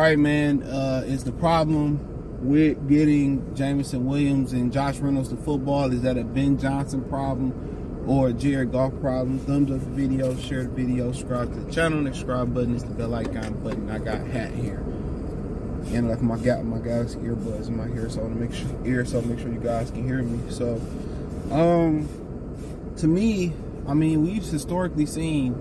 right, man, is the problem with getting Jameson Williams and Josh Reynolds to football? Is that a Ben Johnson problem or a Jared Goff problem? Thumbs up the video, share the video, subscribe to the channel. The subscribe button is the bell icon button. I got a hat here. And like my guys earbuds in my ear, so I want to make sure you guys can hear me. So, to me, I mean, we've historically seen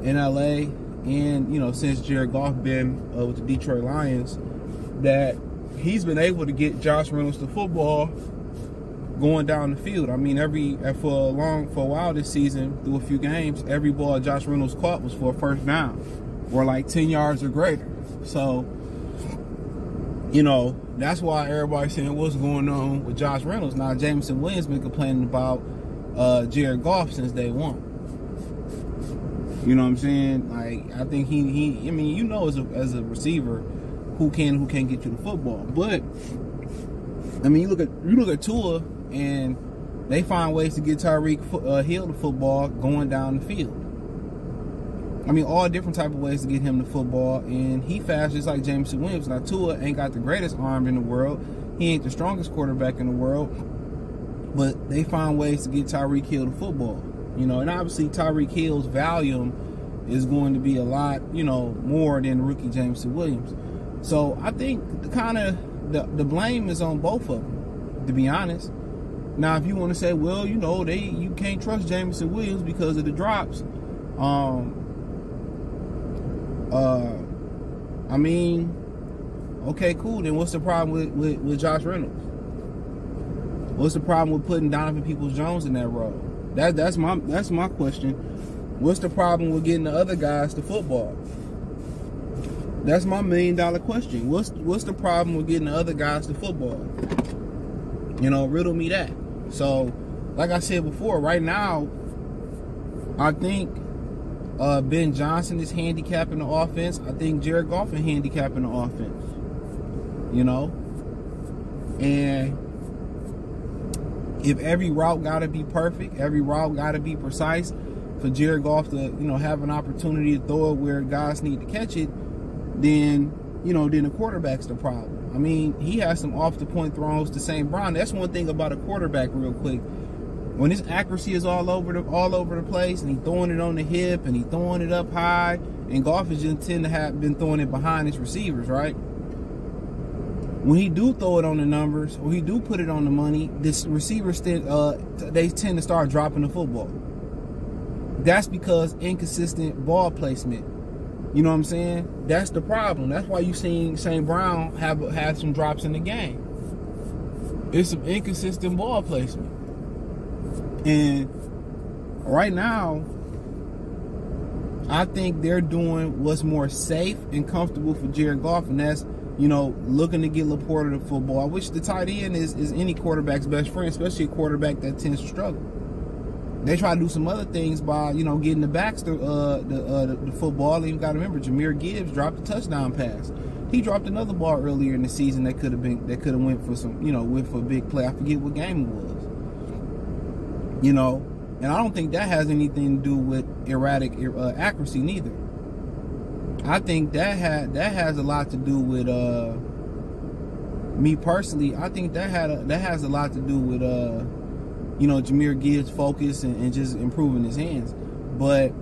in LA and, you know, since Jared Goff been with the Detroit Lions, that he's been able to get Josh Reynolds to football going down the field. I mean, for a while this season, through a few games, every ball Josh Reynolds caught was for a first down or like 10 yards or greater. So, you know, that's why everybody's saying what's going on with Josh Reynolds. Now, Jameson Williams been complaining about Jared Goff since day one. You know what I'm saying? Like, I think I mean, you know, as a receiver, who can get you the football. But I mean, you look at Tua, and they find ways to get Tyreek Hill the football going down the field. I mean, all different type of ways to get him the football, and he fast just like Jameson Williams. Now, Tua ain't got the greatest arm in the world. He ain't the strongest quarterback in the world, but they find ways to get Tyreek Hill the football. You know, and obviously Tyreek Hill's volume is going to be a lot, you know, more than rookie Jameson Williams. So I think the blame is on both of them, to be honest. Now, if you want to say, well, you know, you can't trust Jameson Williams because of the drops. I mean, okay, cool. Then what's the problem with Josh Reynolds? What's the problem with putting Donovan Peoples-Jones in that role? That's my question. What's the problem with getting the other guys to football? That's my $1 million question. What's the problem with getting the other guys to football? You know, riddle me that. So, like I said before, right now, I think Ben Johnson is handicapping the offense. I think Jared Goff is handicapping the offense. You know? And if every route got to be perfect, every route got to be precise for Jared Goff to, you know, have an opportunity to throw it where guys need to catch it, then, you know, then the quarterback's the problem. I mean, he has some off-the-point throws to St. Brown. That's one thing about a quarterback, real quick. When his accuracy is all over the place, and he's throwing it on the hip, and he's throwing it up high, and Goff has just tend to have been throwing it behind his receivers, right? When he do throw it on the numbers, or he do put it on the money, this receivers they tend to start dropping the football. That's because inconsistent ball placement. You know what I'm saying? That's the problem. That's why you seen St. Brown have some drops in the game. It's some inconsistent ball placement. And right now, I think they're doing what's more safe and comfortable for Jared Goff, and that's, you know, looking to get Laporta the football, which the tight end is any quarterback's best friend, especially a quarterback that tends to struggle. They try to do some other things by, you know, getting the backs the football. And you got to remember, Jahmyr Gibbs dropped a touchdown pass. He dropped another ball earlier in the season that could have went for some, you know, went for a big play. I forget what game it was. You know, and I don't think that has anything to do with erratic accuracy neither. I think that has a lot to do with me personally. I think that has a lot to do with you know, Jahmyr Gibbs' focus and just improving his hands. But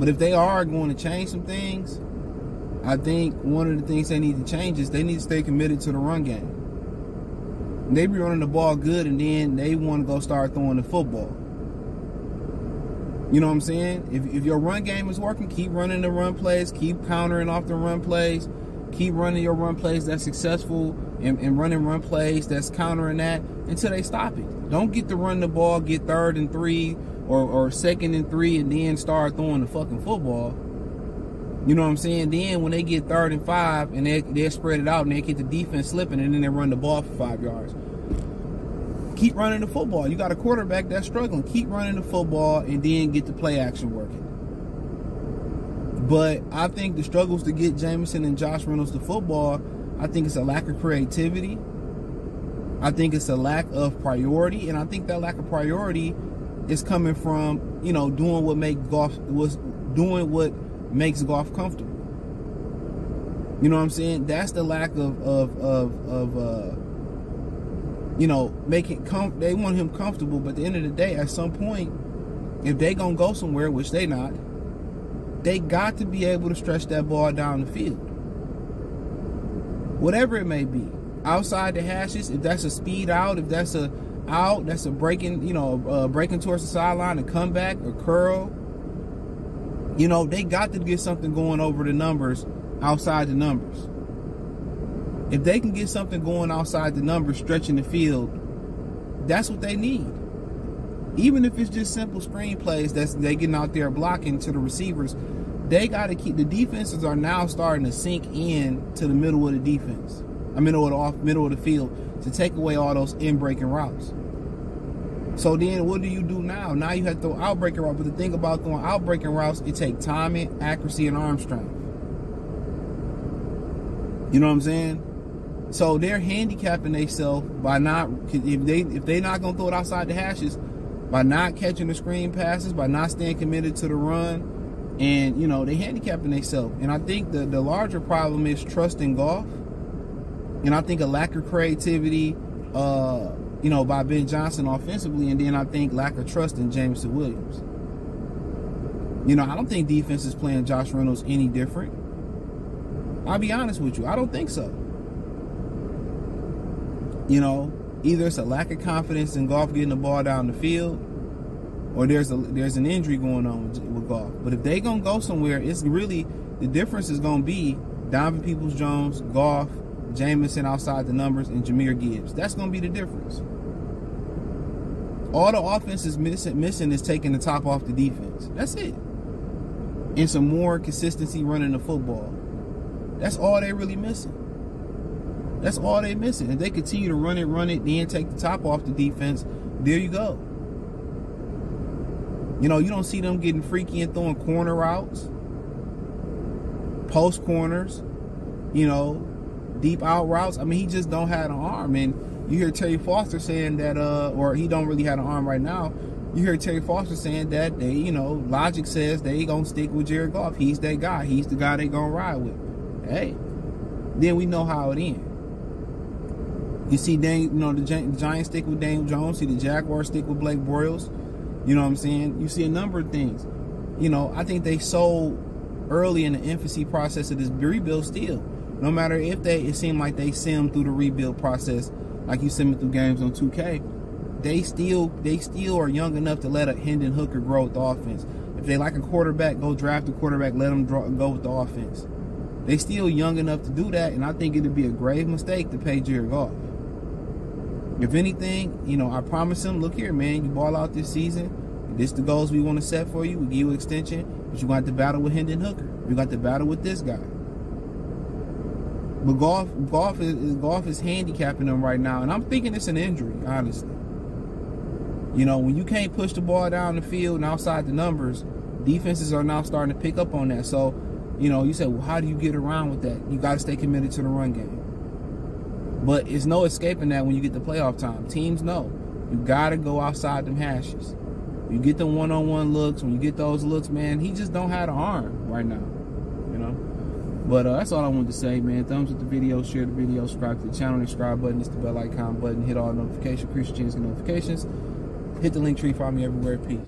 if they are going to change some things, I think one of the things they need to change is they need to stay committed to the run game. They be running the ball good, and then they want to go start throwing the football. You know what I'm saying? If your run game is working, keep running the run plays, keep countering off the run plays, keep running your run plays that's successful, and running run plays that's countering that until they stop it. Don't get to run the ball, get 3rd and 3 or 2nd and 3, and then start throwing the fucking football. You know what I'm saying? Then when they get 3rd and 5 and they spread it out and they get the defense slipping, and then they run the ball for 5 yards. Keep running the football. You got a quarterback that's struggling. Keep running the football and then get the play action working. But I think the struggles to get Jameson and Josh Reynolds to football, I think it's a lack of creativity. I think it's a lack of priority, and I think that lack of priority is coming from, you know, doing what makes Goff comfortable. You know what I'm saying? That's the lack of you know, they want him comfortable, but at the end of the day, at some point, if they gonna go somewhere, which they not, they got to be able to stretch that ball down the field. Whatever it may be. Outside the hashes, if that's a speed out, if that's a out, that's a breaking, you know, breaking towards the sideline, a comeback, a curl. You know, they got to get something going over the numbers, outside the numbers. If they can get something going outside the numbers, stretching the field, that's what they need. Even if it's just simple screenplays, that's they getting out there blocking to the receivers, they got to keep, the defenses are now starting to sink in to the middle of the defense, middle of the field, to take away all those in-breaking routes. So then what do you do now? Now you have to throw out-breaking routes, but the thing about throwing out-breaking routes, it takes timing, accuracy, and arm strength. You know what I'm saying? So they're handicapping themselves by not, if they not gonna throw it outside the hashes, by not catching the screen passes, by not staying committed to the run, and you know, they handicapping themselves. And I think the larger problem is trust in Goff, and I think a lack of creativity, you know, by Ben Johnson offensively, and then I think lack of trust in Jameson Williams. You know, I don't think defense is playing Josh Reynolds any different. I'll be honest with you, I don't think so. You know, either it's a lack of confidence in Goff getting the ball down the field, or there's an injury going on with Goff. But if they gonna go somewhere, it's really, the difference is gonna be Donovan Peoples-Jones, Goff, Jameson outside the numbers, and Jahmyr Gibbs. That's gonna be the difference. All the offense is missing is taking the top off the defense. That's it. And some more consistency running the football. That's all they really missing. That's all they missing. If they continue to run it, then take the top off the defense, there you go. You know, you don't see them getting freaky and throwing corner routes, post corners, you know, deep out routes. I mean, he just don't have an arm. And you hear Terry Foster saying that, or he don't really have an arm right now. You hear Terry Foster saying that they, you know, logic says they gonna stick with Jared Goff. He's that guy. He's the guy they gonna ride with. Hey, then we know how it ends. You see, you know, the Giants stick with Daniel Jones. See the Jaguars stick with Blake Bortles. You know what I'm saying? You see a number of things. You know, I think they sold early in the infancy process of this rebuild still. No matter if it seemed like they simmed through the rebuild process, like you simmed through games on 2K, they still are young enough to let a Hendon Hooker grow with the offense. If they like a quarterback, go draft a quarterback, let them go with the offense. They still young enough to do that, and I think it'd be a grave mistake to pay Jared Goff. If anything, you know, I promise him, look here, man, you ball out this season. This the goals we want to set for you. We give you an extension, but you're going to have to battle with Hendon Hooker. You're going to have to battle with this guy. But Goff is handicapping them right now, and I'm thinking it's an injury, honestly. You know, when you can't push the ball down the field and outside the numbers, defenses are now starting to pick up on that. So, you know, you say, well, how do you get around with that? You got to stay committed to the run game. But it's no escaping that when you get to playoff time. Teams know you got to go outside them hashes. You get the one-on-one looks. When you get those looks, man, he just don't have the arm right now, you know. But that's all I wanted to say, man. Thumbs up the video, share the video, subscribe to the channel, subscribe button, it's the bell icon button, hit all notifications, increase your chance to get notifications. Hit the link tree, follow me everywhere. Peace.